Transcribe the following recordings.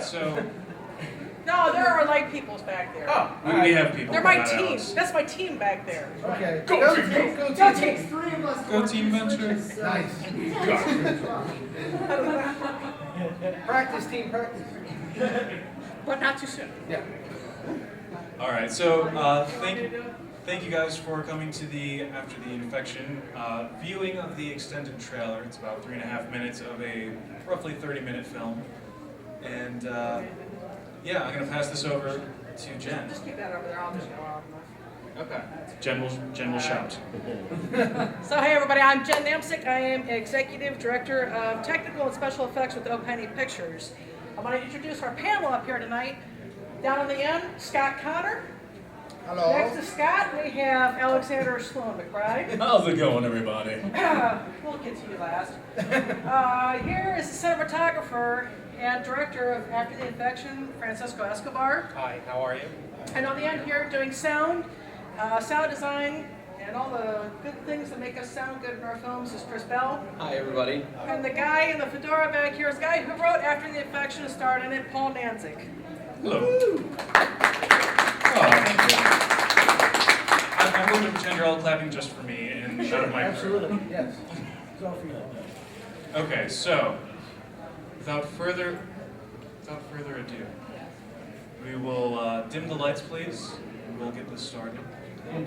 So No, there are light peoples back there. oh, we have people. They're my not team. ours. That's my team back there. Okay. Go team, go. Go Go team. team. Three of us. Go team venture. Nice. Practice, team, practice. But not too soon. Yeah. All right. So thank you guys for coming to the After the Infection viewing of the extended trailer. It's about 3.5 minutes of a roughly 30-minute film, and yeah, I'm gonna pass this over to Jen. Just keep that over there. I'll just go off. Okay. Jen will shout. So hey everybody, I'm Jen Namsick. I am Executive Director of Technical and Special Effects with O Penny Pictures. I want to introduce our panel up here tonight. Down on the end, Scott Connor. Hello. Next to Scott, we have Alexander Sloan McBride. How's it going, everybody? We'll get to you last. Here is the cinematographer and director of After the Infection, Francisco Escobar. Hi, how are you? And on the end here, doing sound, sound design, and all the good things that make us sound good in our films is Chris Bell. Hi, everybody. And the guy in the fedora back here is the guy who wrote After the Infection and starred in it, Paul Danzig. Hello. Oh, thank you. I'm going to pretend you're all clapping just for me and none of my crew. Absolutely. Yes. It's all for you. Okay, so without further ado, we will dim the lights, please, and we'll get this started.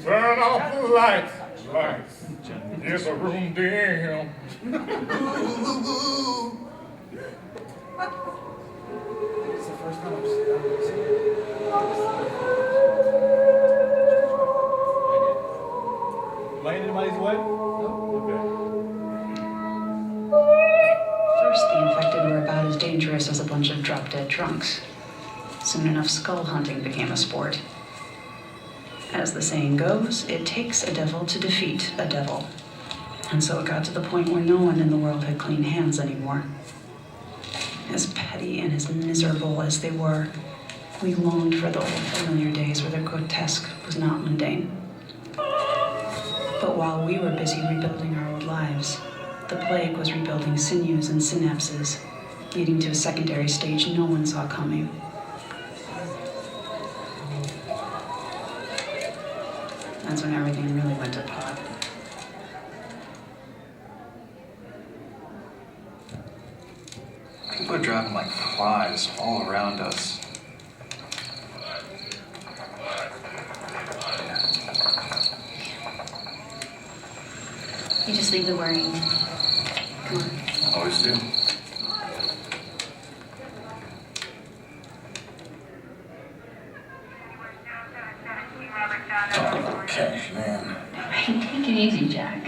Turn off the lights. Lights. Jen. Get the room dim. It's the first time I've seen it. Am I in anybody's way? No? First, the infected were about as dangerous as a bunch of drop-dead drunks. Soon enough, skull hunting became a sport. As the saying goes, it takes a devil to defeat a devil. And so it got to the point where no one in the world had clean hands anymore. As petty and as miserable as they were, we longed for the old familiar days where the grotesque was not mundane. But while we were busy rebuilding our old lives, the plague was rebuilding sinews and synapses, leading to a secondary stage no one saw coming. That's when everything really went to pot. People are dropping like flies all around us. You just leave the worrying. Come on. Always do. Okay, man. Take it easy, Jack.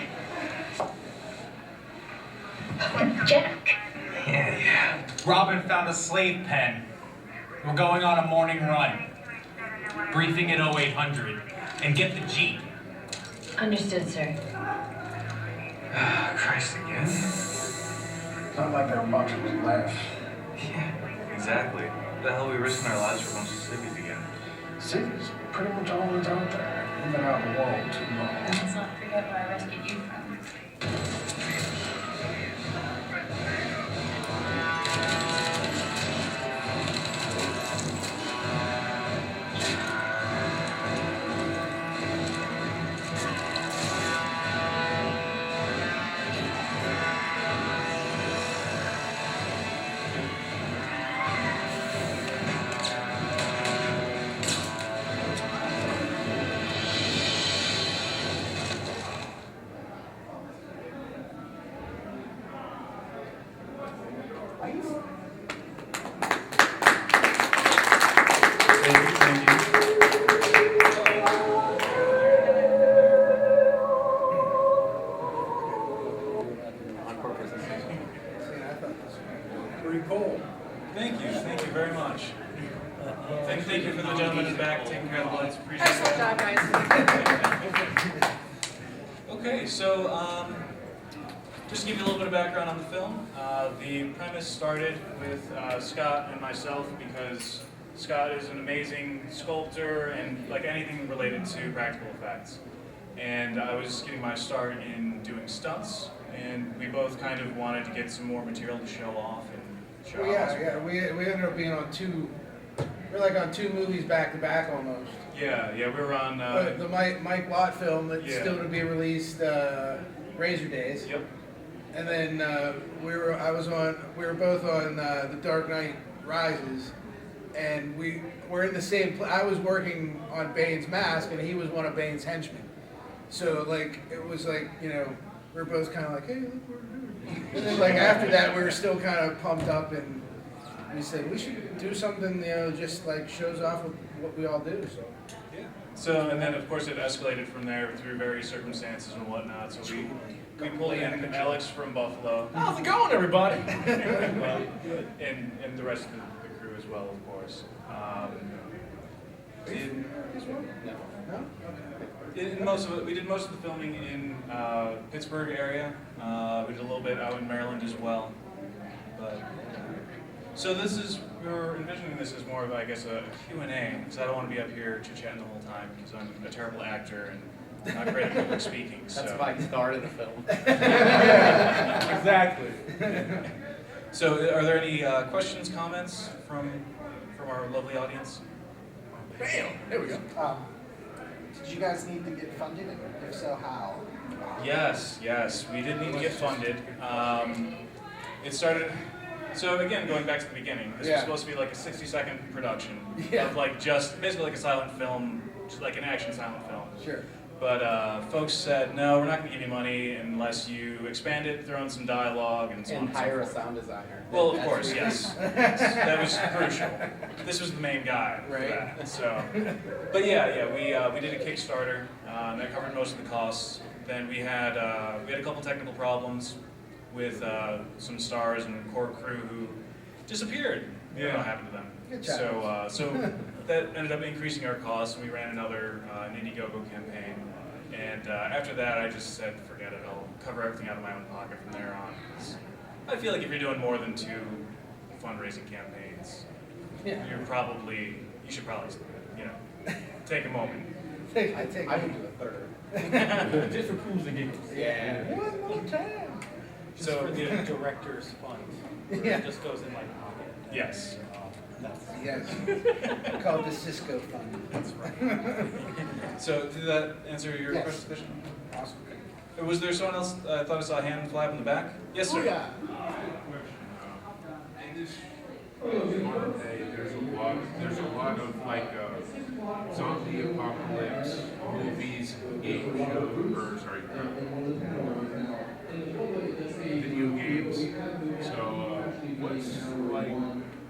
Jack. Yeah. Robin found a slave pen. We're going on a morning run. Briefing at 0800. And get the Jeep. Understood, sir. Christ again. Not like they're much of a laugh. Yeah, exactly. What the hell are we risking our lives for a bunch of civvies again? City's pretty much always out there. You've been out in the world too long. Let's not forget where I rescued you from. Thank you. Pretty cool. Thank you very much. Thank you for the gentleman in the back taking care of the lights. Appreciate Excellent that. job, guys. Okay, so just to give you a little bit of background on the film, the premise started with Scott and myself because Scott is an amazing sculptor and like anything related to practical effects. And I was getting my start in doing stunts, and we both kind of wanted to get some more material to show off and show. Well, yeah. We ended up being on two. We're like on two movies back to back almost. Yeah, we were on. But the Mike Watt film that's Yeah. still to be released, Razor Days. Yep. And then we were both on The Dark Knight Rises, and we were in the same. I was working on Bane's mask, and he was one of Bane's henchmen. So like it was like we were both kind of like, hey, look what we're doing. And then like after that, we were still kind of pumped up, and we said we should do something just like shows off what we all do. So. Yeah. So and then of course it escalated from there through various circumstances and whatnot. So we pulled in Alex from Buffalo. How's it going, everybody? and the rest of the crew as well, of course. We did most of the filming in Pittsburgh area. We did a little bit out in Maryland as well. But so we were envisioning this as more of, I guess, a Q&A, because I don't want to be up here chit-chatting the whole time, because I'm a terrible actor and not great at public speaking. That's so. why I started the film. Exactly. So, are there any questions, comments from our lovely audience? Bam! There we go. Did you guys need to get funded? If so, how? Yes, we did need to get funded. It started. So again, going back to the beginning, this was supposed to be like a 60-second production of like just basically like a silent film, just like an action silent film. Sure. But folks said, no, we're not going to give you money unless you expand it, throw in some dialogue, and so on and hire so a forth. sound designer. Well, of course, yes. That was crucial. This was the main guy for Right. that. So, but yeah, we did a Kickstarter that covered most of the costs. Then we had a couple technical problems with some stars and core crew who disappeared. I don't know what happened to them. Good job. So that ended up increasing our costs, and we ran another an Indiegogo campaign. And after that, I just said, forget it. I'll cover everything out of my own pocket from there on. 'Cause I feel like if you're doing more than 2 fundraising campaigns, you should probably take a moment. I I would do a third. Just for cools and giggles. Yeah. One more time. Just So for the director's fund. Where Yeah. It just goes in my pocket. Yes. That's Yes. Called the Cisco Fund. That's right. So did that answer your Yes. question? Awesome. Was there someone else? I thought I saw a hand flap in the back. Yes, sir. Oh, yeah. There's a lot of like zombie apocalypse movies, game shows, or sorry, video games. So what's like?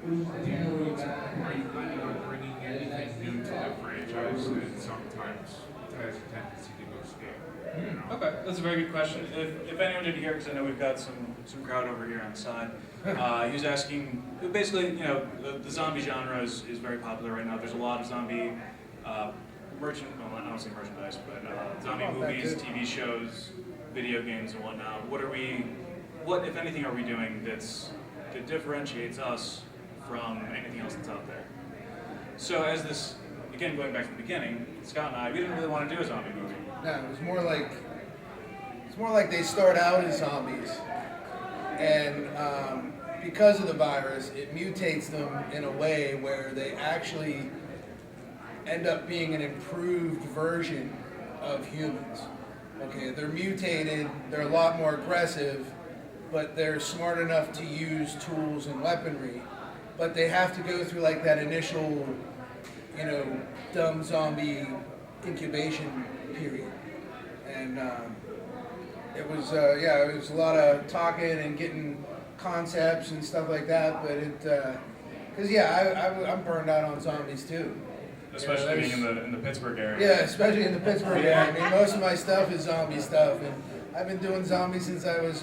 Are you planning on bringing anything new to the franchise that sometimes has a tendency to go stale? Okay, that's a very good question. If anyone didn't hear, because I know we've got some crowd over here on the side, he was asking, basically, the zombie genre is very popular right now. There's a lot of zombie I don't want to say merchandise, but zombie movies, TV shows, video games, and whatnot. What, if anything, are we doing that differentiates us from anything else that's out there? So as this, again, going back to the beginning, Scott and I, we didn't really want to do a zombie movie. No, it's more like they start out as zombies, and because of the virus, it mutates them in a way where they actually end up being an improved version of humans. Okay, they're mutated, they're a lot more aggressive, but they're smart enough to use tools and weaponry, but they have to go through like that initial, dumb zombie incubation period. And it was a lot of talking and getting concepts and stuff like that, but I'm burned out on zombies too. Especially being in the Pittsburgh area. Yeah, especially in the Pittsburgh area. I mean, most of my stuff is zombie stuff, and I've been doing zombies since I was,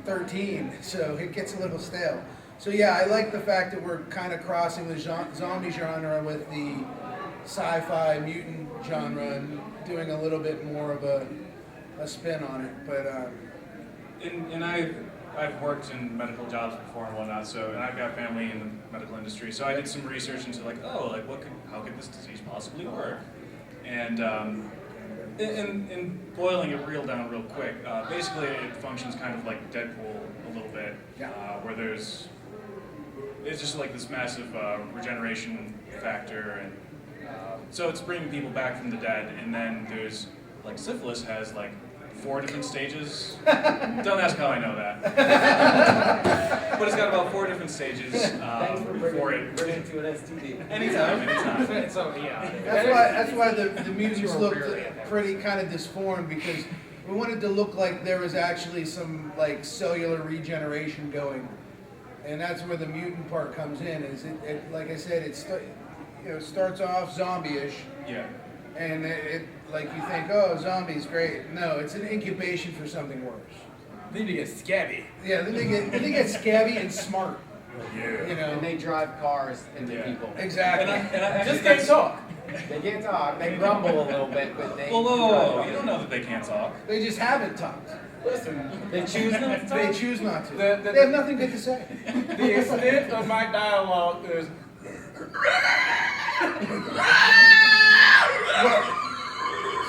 13, so it gets a little stale. So yeah, I like the fact that we're kind of crossing the zombie genre with the sci-fi mutant genre and doing a little bit more of a spin on it. But And I've worked in medical jobs before and whatnot, and I've got family in the medical industry, so I did some research into how could this disease possibly work? And In boiling it real down real quick, basically it functions kind of like Deadpool a little bit, where it's just like this massive regeneration factor, and so it's bringing people back from the dead. And then there's like syphilis has like 4 different stages. Don't ask how I know that. But it's got about 4 different stages before it. Bring it to an STD. Anytime. So yeah. That's why the mutants looked pretty kind of disformed, because we wanted to look like there was actually some like cellular regeneration going, and that's where the mutant part comes in. Is it like I said, it starts off zombie-ish. Yeah. And it like you think, oh, zombies, great. No, it's an incubation for something worse. Then you get scabby. Yeah, then they get scabby and smart. Yeah. You know. And they drive cars into people. Exactly. And I Just can't talk. They can't talk. They grumble a little bit, but they. Whoa. You don't know that they can't talk. They just haven't talked. Listen, They choose not to talk. They choose not to. The- They have nothing good to say. the extent of my dialogue is. Well,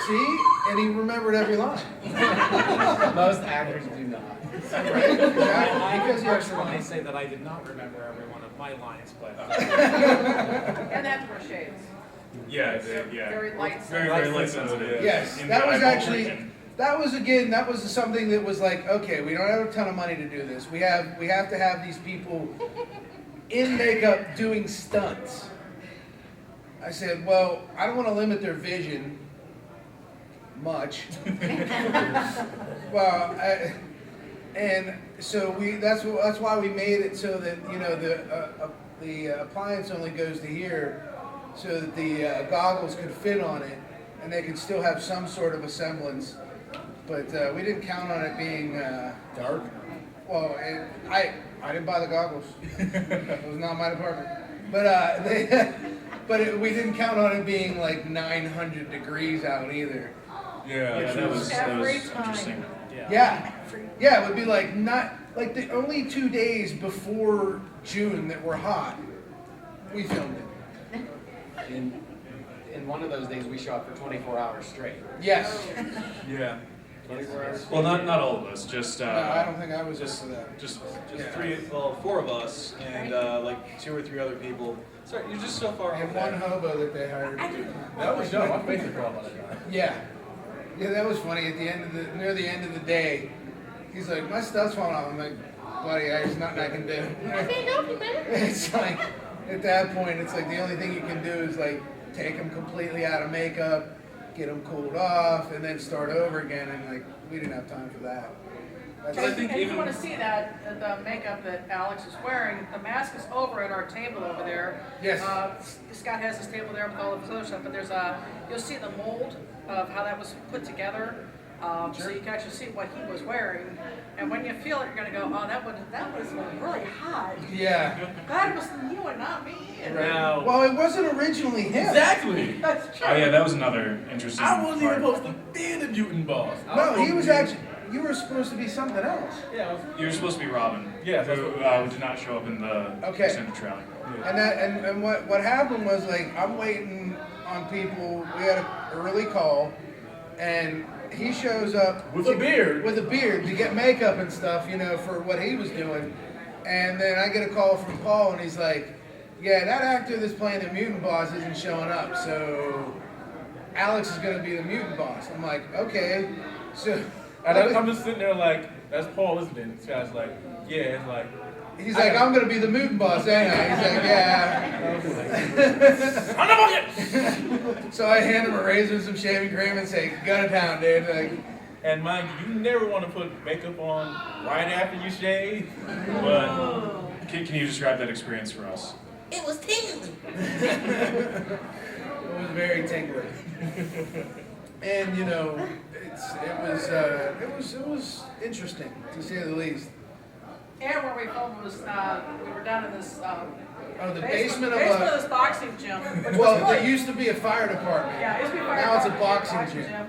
see, and he remembered every line. Most actors do not. Right? Exactly. I Because you're personally say that I did not remember every one of my lines, but And that's where shades. Yeah. Very light. Very light sensitive. Yes, In that the was eyeball actually, region. that was something that was like, okay, we don't have a ton of money to do this. We have to have these people in makeup doing stunts. I said, well, I don't want to limit their vision much. Well, and so that's why we made it so that the appliance only goes to here, so that the goggles could fit on it, and they could still have some sort of a semblance. But we didn't count on it being Dark. well. I didn't buy the goggles. It was not my department. But we didn't count on it being like 900 degrees out either. Yeah, that was Every interesting. Yeah, it would be like not like the only 2 days before June that were hot, we filmed it. in one of those days we shot for 24 hours straight. Yes. Yeah. 24 hours. Well, not all of us. Just No, I don't think I was just up for that. just Yeah. 4 of us, and like 2 or 3 other people. Sorry, you're just so far And off one there. hobo that they hired. That was dope. My face is crawled by that guy. Yeah. Yeah, that was funny. At the end of near the end of the day, he's like, my stuff's falling off. I'm like, buddy, there's nothing I can do. I can't help you, man. It's like, at that point, it's like the only thing you can do is like take them completely out of makeup, get them cooled off, and then start over again. And like, we didn't have time for that. I think And you even- want to see that, the makeup that Alex is wearing, the mask is over at our table over there. Yes. Scott has his table there with all of his other stuff, but you'll see the mold of how that was put together. So you can actually see what he was wearing. And when you feel it, you're going to go, oh, that was really hot. Yeah. God, it was you and not me. And Now, Well, it wasn't originally him. exactly. that's true. Oh yeah, that was another interesting I wasn't part. even supposed to be the mutant boss. No, he was actually. You were supposed to be something else. Yeah. You were supposed to be Robin. Yeah, who that's did not show up in the Okay. extended trailer. And what happened was like I'm waiting on people. We had an early call, and he shows up With a beard. With a beard to get makeup and stuff, for what he was doing. And then I get a call from Paul, and he's like, "Yeah, that actor that's playing the mutant boss isn't showing up, so Alex is going to be the mutant boss." I'm like, "Okay." So And I'm just sitting there like, that's Paul, isn't it? This guy's like, yeah, it's like. he's like, "I'm going to be the mutant boss, ain't I?" He's like, "Yeah." I'm the bucket! So I hand him a razor and some shaving cream and say, "Gun it down, dude." Like, And mind you, you never want to put makeup on right after you shave, but Can you describe that experience for us? It was tingling. it was very tingly. And it was interesting to say the least. And where we filmed was, we were down in this The basement of this boxing gym. Which well, was really, there used to be a fire department. yeah, it used to be a fire Now it's a department, boxing gym.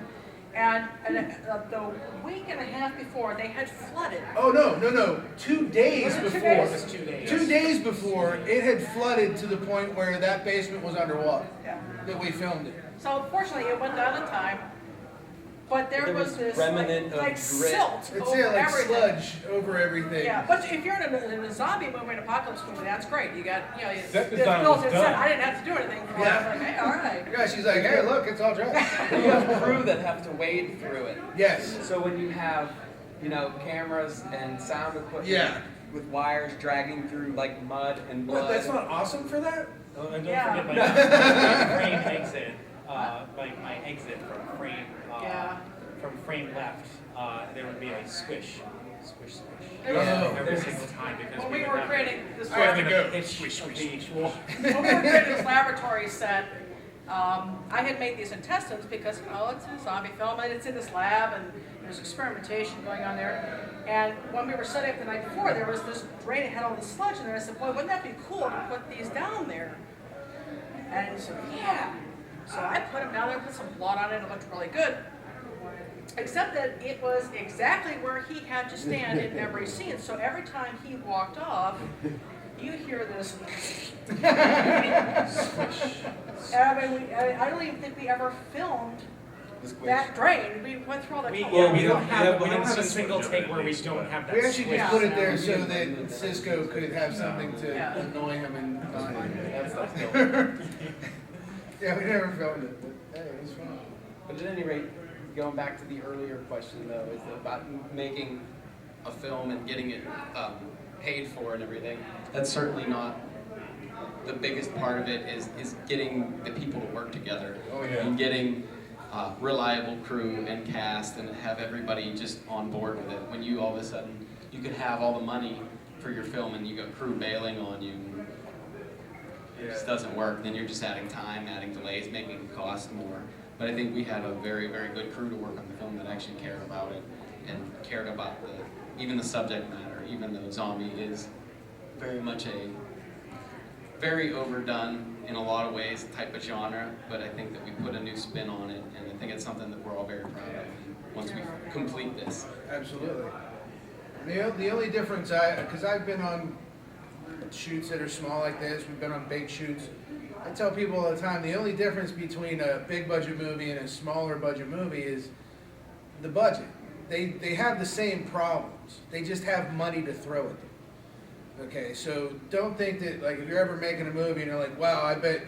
And the week and a half before, they had flooded. Oh no! 2 days Was it 2 before. days? It was 2 days. 2 days before, it had flooded to the point where that basement was underwater. Yeah. That we filmed it. So fortunately, it went down in time. But there was this remnant like of silt It's over like everything. sludge over everything. Yeah, but if you're in a zombie movie, an apocalypse movie, that's great. You got, it's Set design built was in done. set. I didn't have to do anything for it. I was like, hey, all right. Yeah, she's like, hey, look, it's all dry. You have crew that have to wade through it. Yes. So when you have, cameras and sound equipment Yeah. with wires dragging through like mud and blood. What, that's not awesome for that? And don't Yeah. forget my frame exit, my exit from frame, Yeah. from frame left, there would be a squish. There was- Every single time because When we would were have creating this, I have to go. Squish, squish, squish. when we were creating this laboratory set, I had made these intestines because, it's a zombie film and it's in this lab and there's experimentation going on there. And when we were setting up the night before, there was this drain that had all the sludge in there. I said, boy, wouldn't that be cool to put these down there? And he said, yeah. So I put them down there, put some blood on it, it looked really good. Except that it was exactly where he had to stand in every scene. So every time he walked off, you hear this. I don't even think we ever filmed that drain. We went through all that. We color. don't have a single take where we don't have that We actually squish. just put it there so that Cisco could have something to Yeah. annoy him and That stuff's dope. Yeah, we never filmed it, but hey, it was fun. But at any rate, going back to the earlier question though, is about making a film and getting it paid for and everything. That's certainly not the biggest part of it. Is getting the people to work together. Oh, yeah. And getting reliable crew and cast and have everybody just on board with it. When you all of a sudden you can have all the money for your film and you got crew bailing on you. It just doesn't work. Then you're just adding time, adding delays, making it cost more. But I think we had a very, very good crew to work on the film that actually cared about it and cared about even the subject matter, even though zombie is very much a very overdone in a lot of ways type of genre, but I think that we put a new spin on it, and I think it's something that we're all very proud of once we complete this. Absolutely. The only difference, because I've been on shoots that are small like this, we've been on big shoots. I tell people all the time, the only difference between a big budget movie and a smaller budget movie is the budget. They have the same problems. They just have money to throw at them. Okay, so don't think that, like, if you're ever making a movie and you're like, wow, I bet,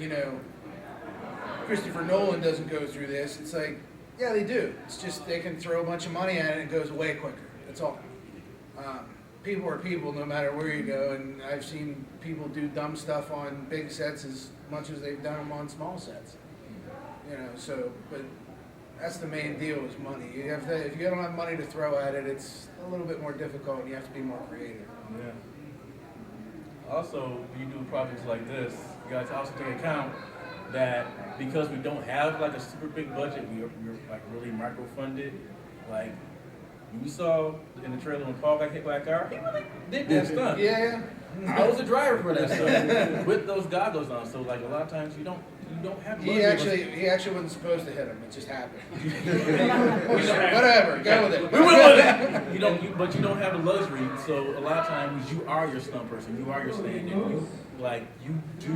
Christopher Nolan doesn't go through this. It's like, yeah, they do. It's just they can throw a bunch of money at it and it goes way quicker. That's all. People are people no matter where you go, and I've seen people do dumb stuff on big sets as much as they've done them on small sets. But that's the main deal is money. If you don't have money to throw at it, it's a little bit more difficult and you have to be more creative. Yeah. Also, when you do projects like this, you guys also take account that because we don't have like a super big budget, we're like really micro funded. Like you saw in the trailer when Paul got hit by a car, he really did that stunt. Yeah. I was a driver for that stuff with those goggles on. So like a lot of times you don't have. He actually wasn't supposed to hit him. It just happened. Whatever, go with it. We went with it. But you don't have the luxury. So a lot of times you are your stunt person. You are your stand-in. You do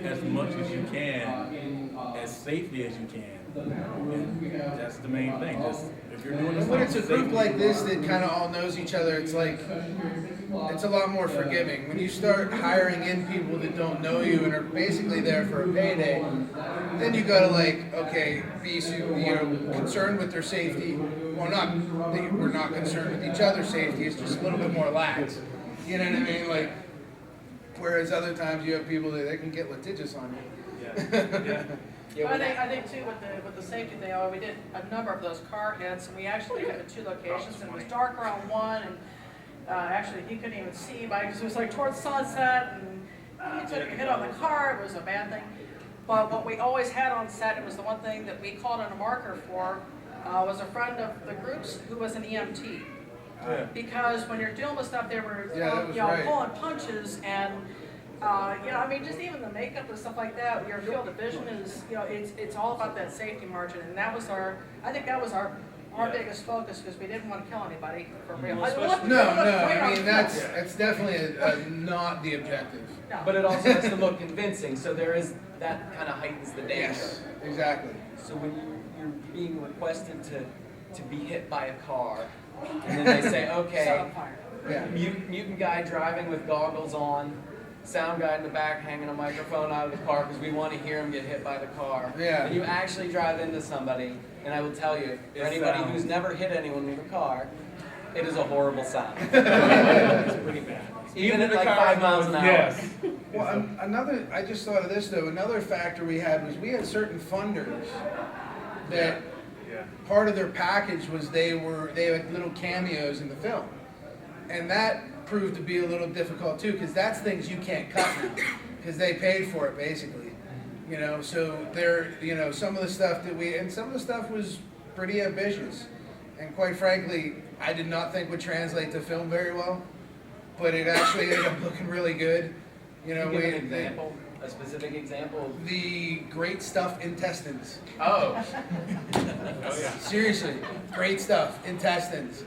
as much as you can, as safely as you can. And that's the main thing. Just if you're doing this, when it's a group like this that kind of all knows each other, it's like it's a lot more forgiving. When you start hiring in people that don't know you and are basically there for a payday, then you gotta be concerned with their safety. Well, not that we're not concerned with each other's safety. It's just a little bit more lax. You know what I mean? Whereas other times you have people that they can get litigious on you. Yeah. I think too with the safety thing, we did a number of those car hits, and we actually did it in 2 locations. And it was darker on one, and actually he couldn't even see because it was towards sunset, and he took a hit on the car. It was a bad thing. But what we always had on set, it was the one thing that we called in a marker for, was a friend of the group's who was an EMT. Yeah. Because when you're dealing with stuff, they were right. pulling punches and. Just even the makeup and stuff like that, your field of vision is, it's all about that safety margin, and that was our biggest focus because we didn't want to kill anybody for real. That's definitely not the objective. No. But it also has to look convincing, so that kind of heightens the danger. Yes, exactly. So when you're being requested to to be hit by a car. And then they say, okay, Yeah. mutant guy driving with goggles on, sound guy in the back hanging a microphone out of the car because we want to hear him get hit by the car. Yeah. And you actually drive into somebody, and I will tell you, for anybody who's never hit anyone with a car, it is a horrible sound. It's pretty bad. Even at like 5 miles an hour. Yes. Well, another, I just thought of this though, another factor we had was we had certain funders that part of their package was they had little cameos in the film. And that proved to be a little difficult too, because that's things you can't cut now, because they paid for it basically. You know, so some of the stuff some of the stuff was pretty ambitious. And quite frankly, I did not think would translate to film very well, but it actually ended up looking really good. You know, Can you give an example, a specific example? The great stuff intestines. Oh. Seriously, great stuff intestines.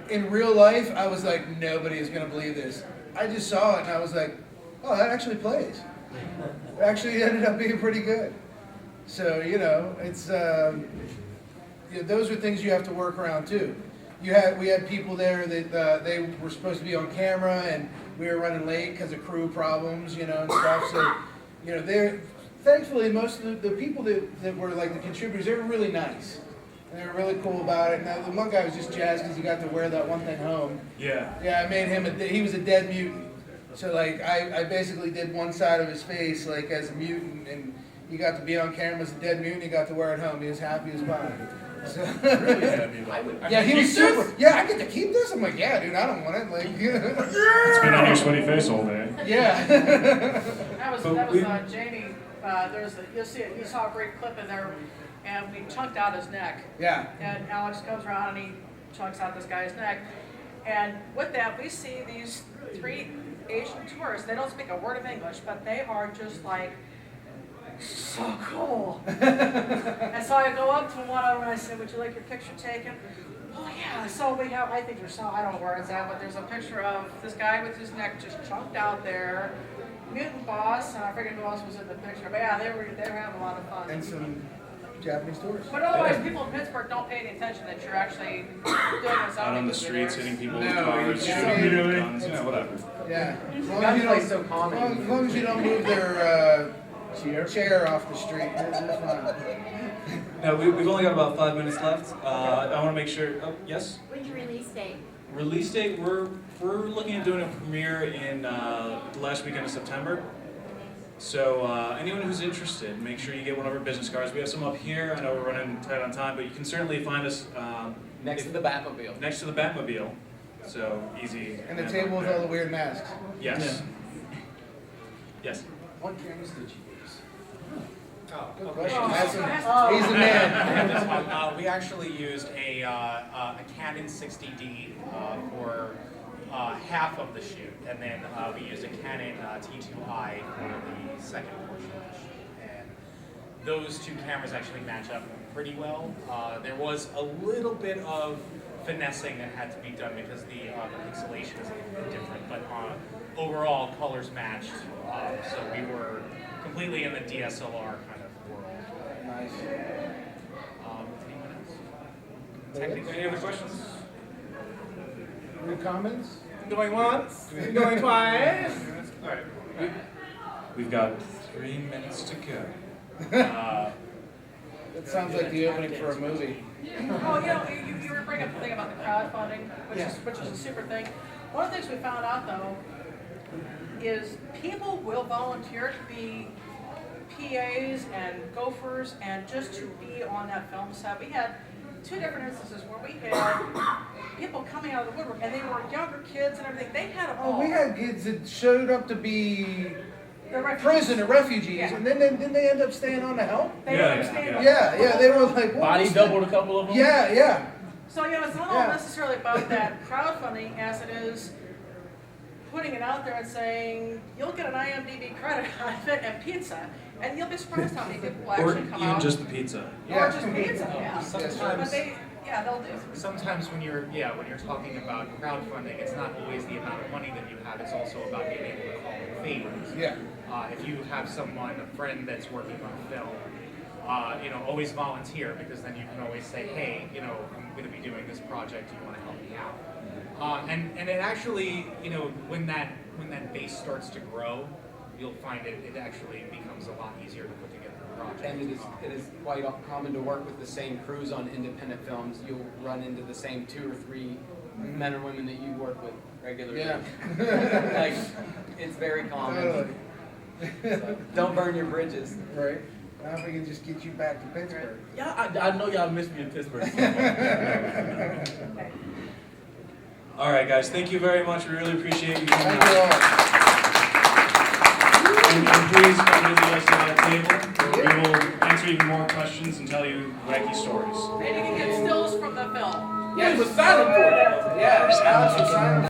In real life, I was like, nobody is gonna believe this. I just saw it and I was like, oh, that actually plays. It actually ended up being pretty good. So it's those are things you have to work around too. We had people there that they were supposed to be on camera and we were running late because of crew problems, and stuff. So, they're thankfully most of the people that were like the contributors, they were really nice. And they were really cool about it. And the one guy was just jazzed because he got to wear that one thing home. Yeah. Yeah, I made him he was a dead mutant. So like I basically did one side of his face like as a mutant, and he got to be on camera as a dead mutant. He got to wear it home. He was happy as pie. So, yeah, he was super. Yeah, I get to keep this. I'm like, yeah, dude, I don't want it. Like, It's been on your sweaty face all day. Yeah. That was Jamie. You saw a great clip in there, and we chunked out his neck. Yeah. And Alex comes around and he chunks out this guy's neck, and with that we see these 3 Asian tourists. They don't speak a word of English, but they are just like so cool. And so I go up to one of them and I say, would you like your picture taken? Oh yeah, so we have, I think I don't know where it's at, but there's a picture of this guy with his neck just chunked out there, mutant boss, and I forget who else was in the picture, but yeah, they were having a lot of fun. And some Japanese tourists. But otherwise, people in Pittsburgh don't pay any attention that you're actually doing this out on the streets, hitting people with No, cars, yeah. shooting Really? guns, whatever. Yeah. As long Gun as you play's don't- so common. As long as you don't move their chair off the street, that's fine. Now, we've only got about 5 minutes left. I want to make sure. Oh, yes? When's your release date? Release date, we're looking at doing a premiere in the last weekend of September. So anyone who's interested, make sure you get one of our business cards. We have some up here. I know we're running tight on time, but you can certainly find us Next to the Batmobile. Next to the Batmobile. So easy. And the table with all the weird masks. Yes. Yes. What cameras did you use? Good question. He's the man. We actually used a Canon 60D for half of the shoot, and then we used a Canon T2i for the second portion of the shoot. And those two cameras actually match up pretty well. There was a little bit of finessing that had to be done because the pixelation is a little bit different, but overall colors matched, so we were completely in the DSLR kind of world. Nice. Anyone else? Technically, any other questions? Any comments? Going once, going twice. All right. We've got 3 minutes to go. That sounds like the opening for a movie. Oh, you were bringing up the thing about the crowdfunding, which is a super thing. One of the things we found out though is people will volunteer to be PAs and gophers and just to be on that film set. We had 2 different instances where we had people coming out of the woodwork and they were younger kids and everything. They had a ball. Oh, we had kids that showed up to be refugees, Yeah. and then they end up staying on to help. They understand. Yeah, they were like, what Body was doubled that? a couple of them. Yeah. So it's not all necessarily about that crowdfunding as it is putting it out there and saying you'll get an IMDb credit out of it and pizza, and you'll be surprised how many people will actually come out. Or even just the pizza. Or just pizza, yeah. Sometimes, But they'll do. sometimes when you're talking about crowdfunding, it's not always the amount of money that you have. It's also about being able to call in favors. Yeah. If you have someone, a friend that's working on a film, always volunteer, because then you can always say, hey, I'm going to be doing this project. Do you want to help me out? And it actually, you know, when that base starts to grow, you'll find it actually becomes a lot easier to put together a project. And it is quite common to work with the same crews on independent films. You'll run into the same 2 or 3 men or women that you work with regularly. Yeah. Like, it's very common. So, don't burn your bridges. Right. Now if we can just get you back to Pittsburgh. Yeah, I know y'all miss me in Pittsburgh. All right, guys, thank you very much. We really appreciate you coming Thank you out. all. And please come to the rest of that table. We will answer even more questions and tell you wacky stories. And you can get stills from the film. Yeah, it was silent for it. Yeah, Alex was silent